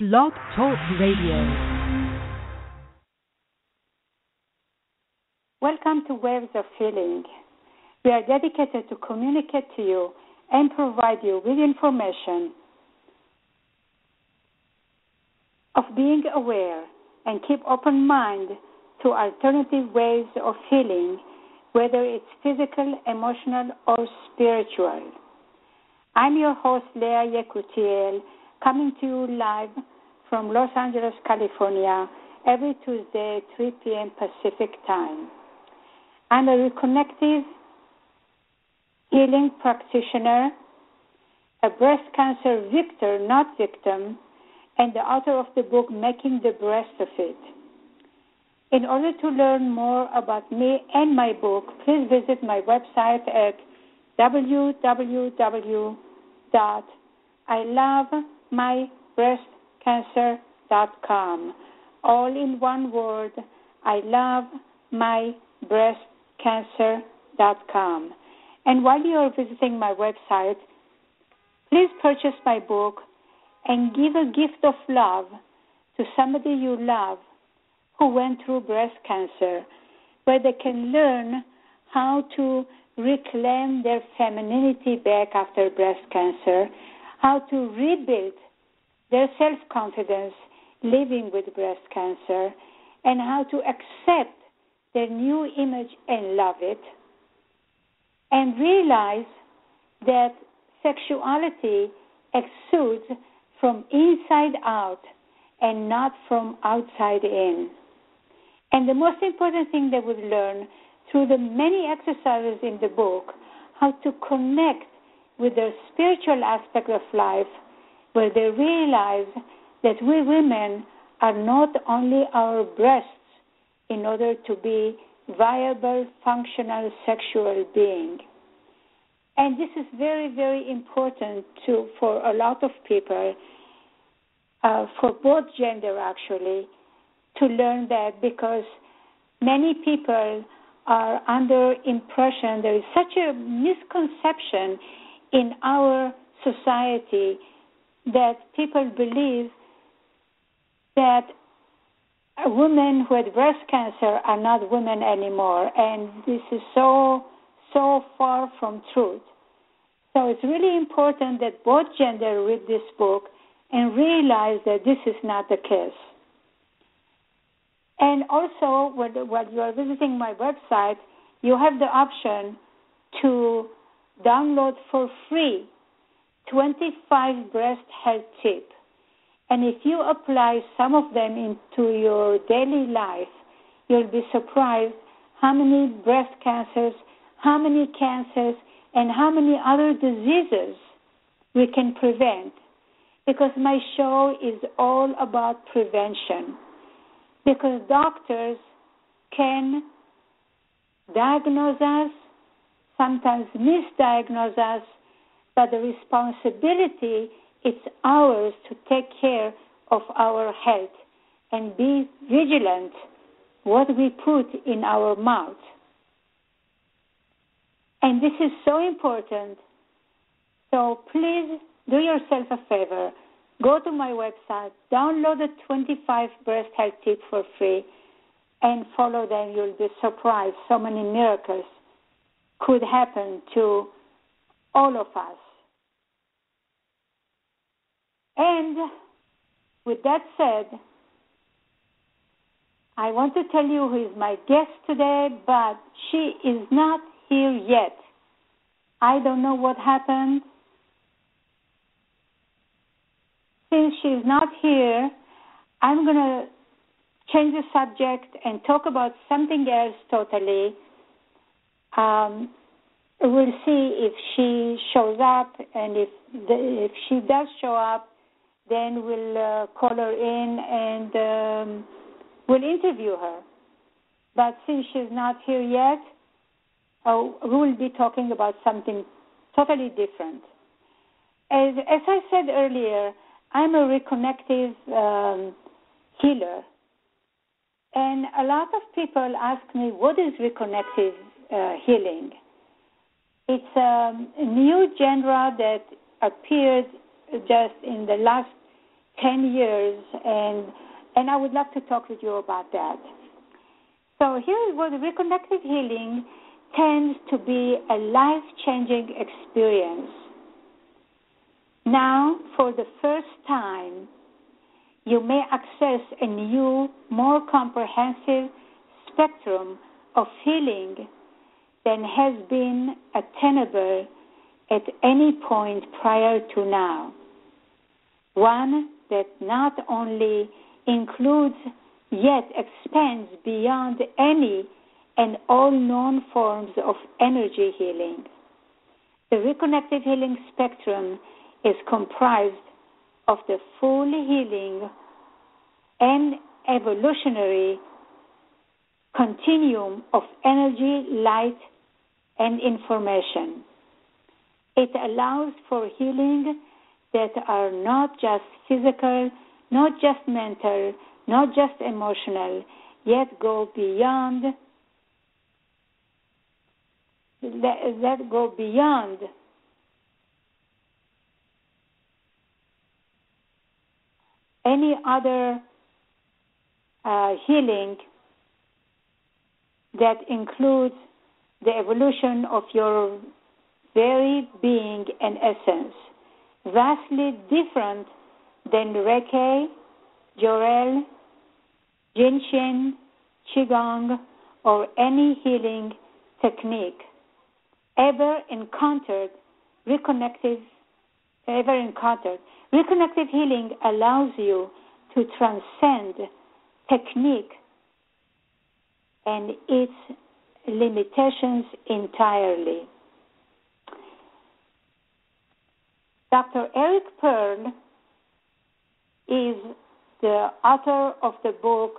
Blog Talk Radio. Welcome to Waves of Healing. We are dedicated to communicate to you and provide you with information of being aware and keep open mind to alternative ways of healing, whether it's physical, emotional, or spiritual. I'm your host, Leah Yekutiel, coming to you live from Los Angeles, California, every Tuesday, 3 p.m. Pacific time. I'm a Reconnective Healing practitioner, a breast cancer victor, not victim, and the author of the book, Making the Breast of It. In order to learn more about me and my book, please visit my website at www.ilovemybreastcancer.com. All in one word, ilovemybreastcancer.com. And while you are visiting my website, please purchase my book and give a gift of love to somebody you love who went through breast cancer, where they can learn how to reclaim their femininity back after breast cancer, how to rebuild their self-confidence living with breast cancer, and how to accept their new image and love it, and realize that sexuality exudes from inside out and not from outside in. And the most important thing they would learn through the many exercises in the book, how to connect with their spiritual aspect of life, where they realize that we women are not only our breasts in order to be viable, functional, sexual being. And this is very, very important for a lot of people, for both gender actually, to learn that, because many people are under impression, there is such a misconception in our society that people believe that women who had breast cancer are not women anymore, and this is so far from truth. So it's really important that both gender read this book and realize that this is not the case. And also, when you are visiting my website, you have the option to download for free 25 breast health tips. And if you apply some of them into your daily life, you'll be surprised how many breast cancers, how many cancers, and how many other diseases we can prevent. Because my show is all about prevention. Because doctors can diagnose us, sometimes misdiagnose us, but the responsibility is ours to take care of our health and be vigilant what we put in our mouth. And this is so important. So please do yourself a favor. Go to my website, download the 25 breast health tips for free, and follow them. You'll be surprised. So many miracles could happen to all of us. And with that said, I want to tell you who is my guest today, but she is not here yet. I don't know what happened. Since she's not here, I'm going to change the subject and talk about something else totally. We'll see if she shows up, and if she does show up, then we'll call her in and we'll interview her. But since she's not here yet, we'll be talking about something totally different. As I said earlier, I'm a reconnective healer. And a lot of people ask me, what is reconnective healing? It's a new genre that appeared just in the last 10 years, and I would love to talk with you about that. So here is what reconnective healing tends to be a life-changing experience. Now, for the first time, you may access a new, more comprehensive spectrum of healing than has been attainable at any point prior to now. One that not only includes yet expands beyond any and all known forms of energy healing. The reconnective healing spectrum is comprised of the full healing and evolutionary continuum of energy, light, and information. It allows for healing that are not just physical, not just mental, not just emotional, yet go beyond any other healing that includes the evolution of your very being and essence, vastly different than Reiki, Jorel, Jinshin, Qigong, or any healing technique ever encountered. Reconnective healing allows you to transcend technique and its limitations entirely. Dr. Eric Pearl is the author of the book,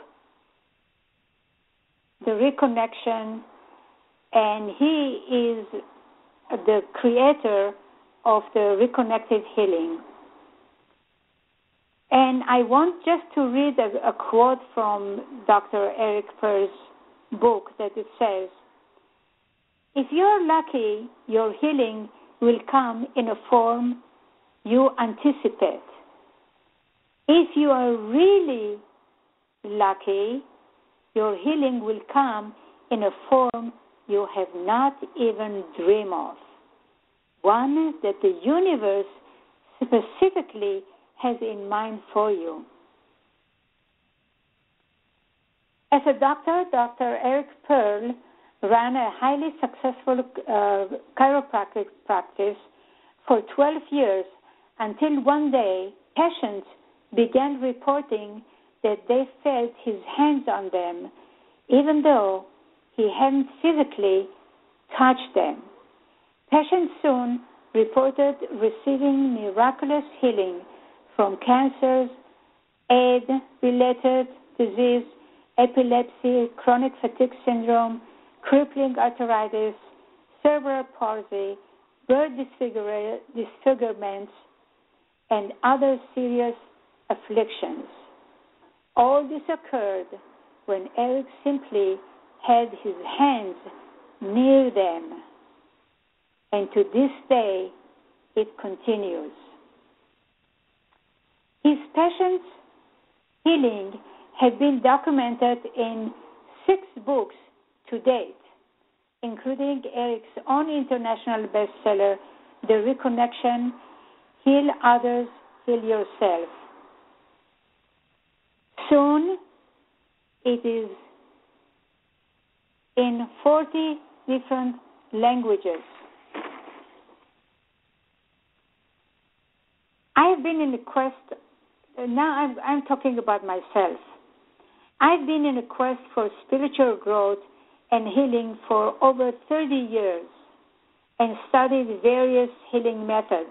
The Reconnection, and he is the creator of the reconnective healing. And I want just to read a quote from Dr. Eric Pearl's book that it says, "If you're lucky, your healing will come in a form you anticipate. If you are really lucky, your healing will come in a form you have not even dreamed of, one that the universe specifically has in mind for you." As a doctor, Dr. Eric Pearl ran a highly successful chiropractic practice for 12 years until one day patients began reporting that they felt his hands on them, even though he hadn't physically touched them. Patients soon reported receiving miraculous healing from cancers, AIDS-related disease, epilepsy, chronic fatigue syndrome, crippling arthritis, cerebral palsy, birth disfigurements, and other serious afflictions. All this occurred when Eric simply had his hands near them. And to this day, it continues. His patients' healing has been documented in 6 books to date, including Eric's own international bestseller, The Reconnection, Heal Others, Heal Yourself. Soon, it is in 40 different languages. I've been in a quest, now I'm talking about myself. I've been in a quest for spiritual growth and healing for over 30 years and studied various healing methods.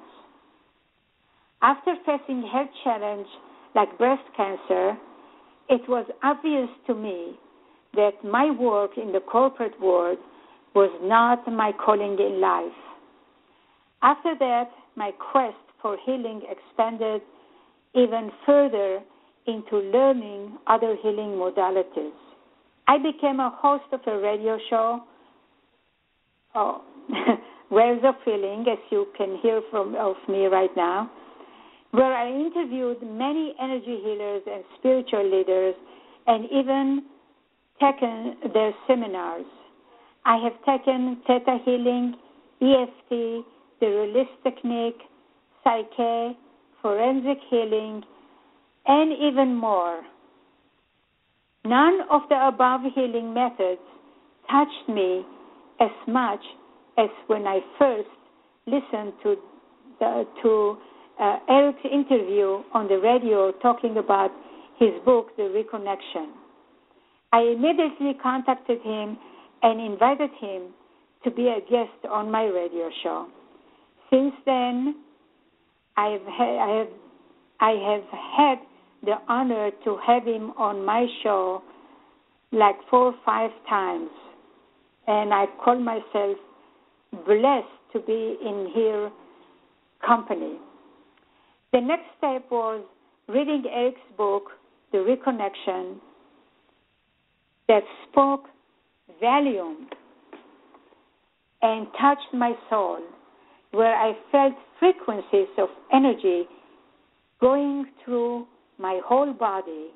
After facing health challenges like breast cancer, it was obvious to me that my work in the corporate world was not my calling in life. After that, my quest for healing expanded even further into learning other healing modalities. I became a host of a radio show, Waves of Healing, as you can hear of me right now, where I interviewed many energy healers and spiritual leaders and even taken their seminars. I have taken Theta Healing, EFT, the Release Technique, Psyche, Forensic Healing, and even more. None of the above healing methods touched me as much as when I first listened to Eric's interview on the radio talking about his book, The Reconnection. I immediately contacted him and invited him to be a guest on my radio show. Since then, I have had the honor to have him on my show like 4 or 5 times, and I call myself blessed to be in his company. The next step was reading Eric's book, The Reconnection, that spoke volume and touched my soul, where I felt frequencies of energy going through my whole body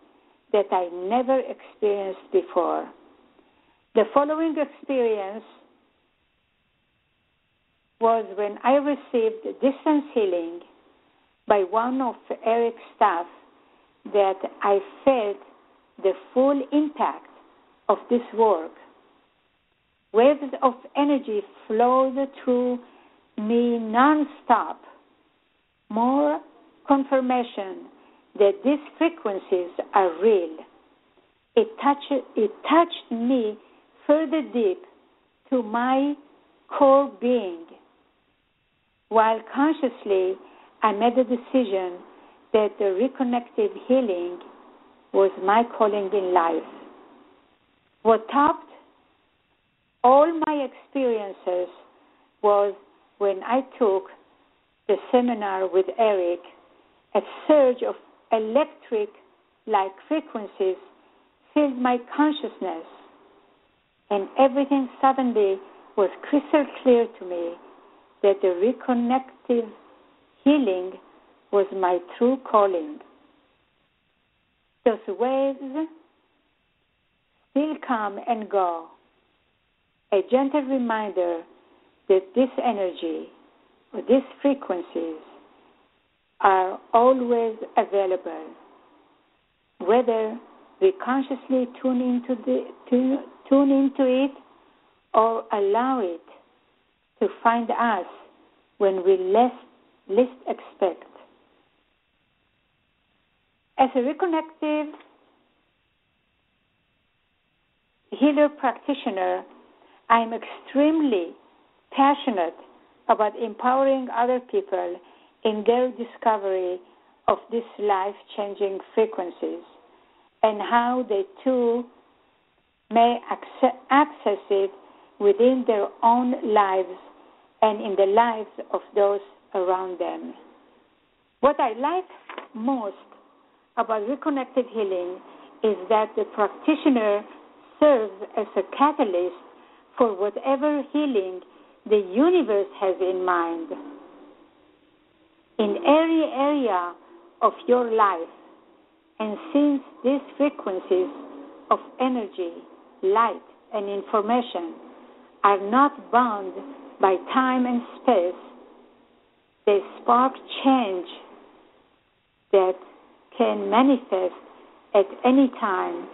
that I never experienced before. The following experience was when I received distance healing by one of Eric's staff, that I felt the full impact of this work. Waves of energy flowed through me non-stop. More confirmation that these frequencies are real. It touched me further deep to my core being, while consciously I made the decision that the reconnective healing was my calling in life. What topped all my experiences was when I took the seminar with Eric. A surge of electric-like frequencies filled my consciousness, and everything suddenly was crystal clear to me that the reconnective healing was my true calling. Those waves still come and go, a gentle reminder that this energy or these frequencies are always available, whether we consciously tune into it or allow it to find us when we least expect. As a reconnective healer practitioner, I am extremely passionate about empowering other people in their discovery of these life-changing frequencies and how they too may access it within their own lives and in the lives of those around them. What I like most about reconnected healing is that the practitioner serves as a catalyst for whatever healing the universe has in mind. In every area of your life, and since these frequencies of energy, light, and information are not bound by time and space, they spark change that can manifest at any time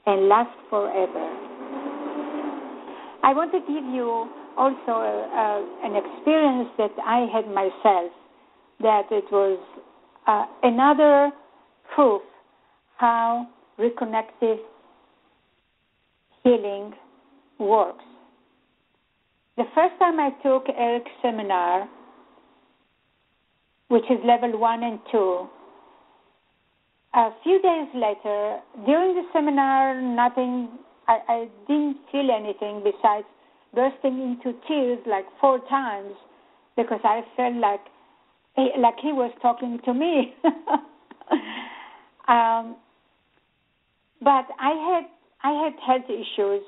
and last forever. I want to give you also an experience that I had myself, that it was another proof how reconnective healing works. The first time I took Eric's seminar, which is level 1 and 2, a few days later, during the seminar, I didn't feel anything besides bursting into tears like 4 times, because I felt like he was talking to me. But I had health issues,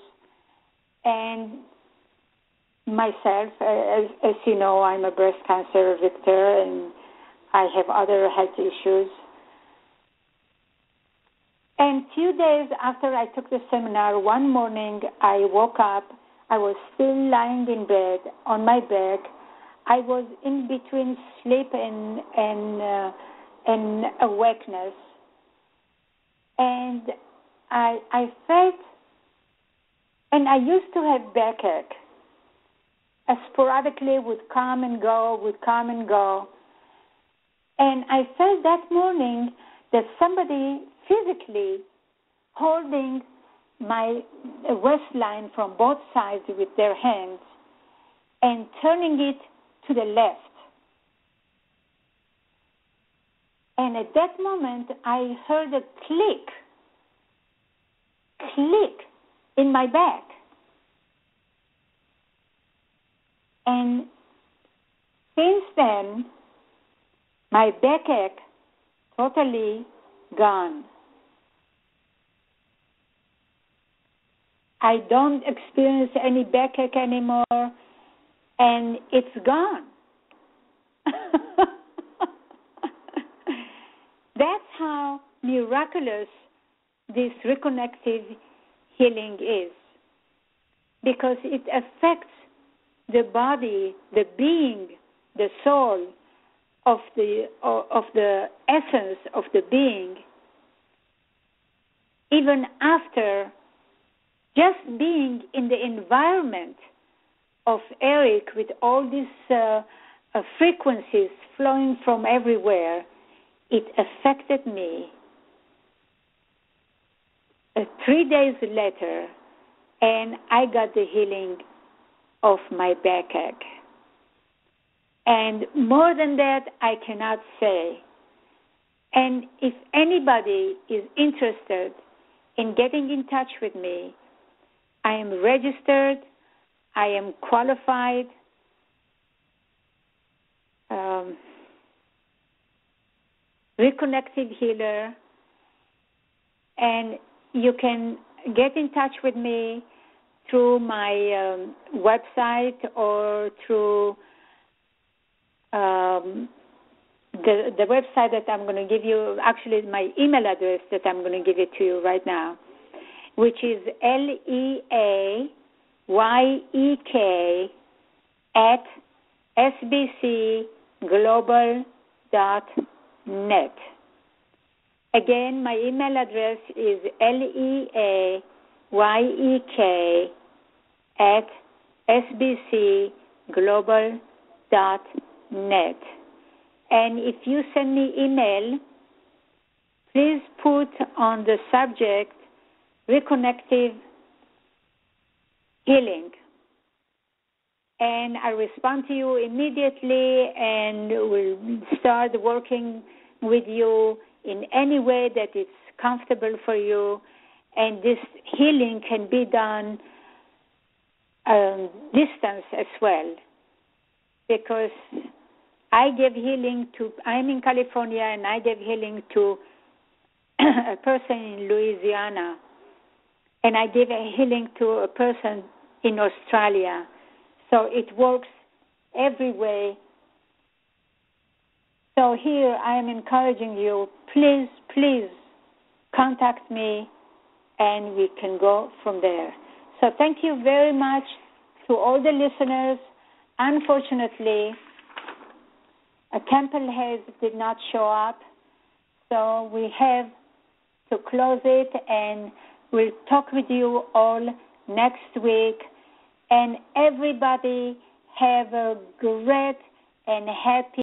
and myself, as you know, I'm a breast cancer victim, and I have other health issues. And a few days after I took the seminar, one morning I woke up. I was still lying in bed, on my back. I was in between sleep and awakeness. And I felt, and I used to have backache. Sporadically would come and go. And I felt that morning that somebody physically holding my waistline from both sides with their hands and turning it to the left. And at that moment, I heard a click in my back. And since then, my backache totally gone. I don't experience any backache anymore, and it's gone. That's how miraculous this reconnective healing is, because it affects the body, the being, the soul of the essence of the being, even after just being in the environment of Eric with all these frequencies flowing from everywhere. It affected me. 3 days later, and I got the healing of my backache. And more than that, I cannot say. And if anybody is interested in getting in touch with me, I am registered, I am qualified, reconnective healer, and you can get in touch with me through my website or through the website that I'm going to give you, actually my email address that I'm going to give it to you right now, which is leayek@sbcglobal.net. Again, my email address is leayek@sbcglobal.net. And if you send me email, please put on the subject Reconnective Healing. And I respond to you immediately and will start working with you in any way that it's comfortable for you. And this healing can be done distance as well, because I gave healing to, I'm in California, and I gave healing to a person in Louisiana, and I gave a healing to a person in Australia. So it works every way. So here I am encouraging you, please contact me, and we can go from there. So thank you very much to all the listeners. Unfortunately, Temple Hayes did not show up, so we have to close it, and we'll talk with you all next week. And everybody have a great and happy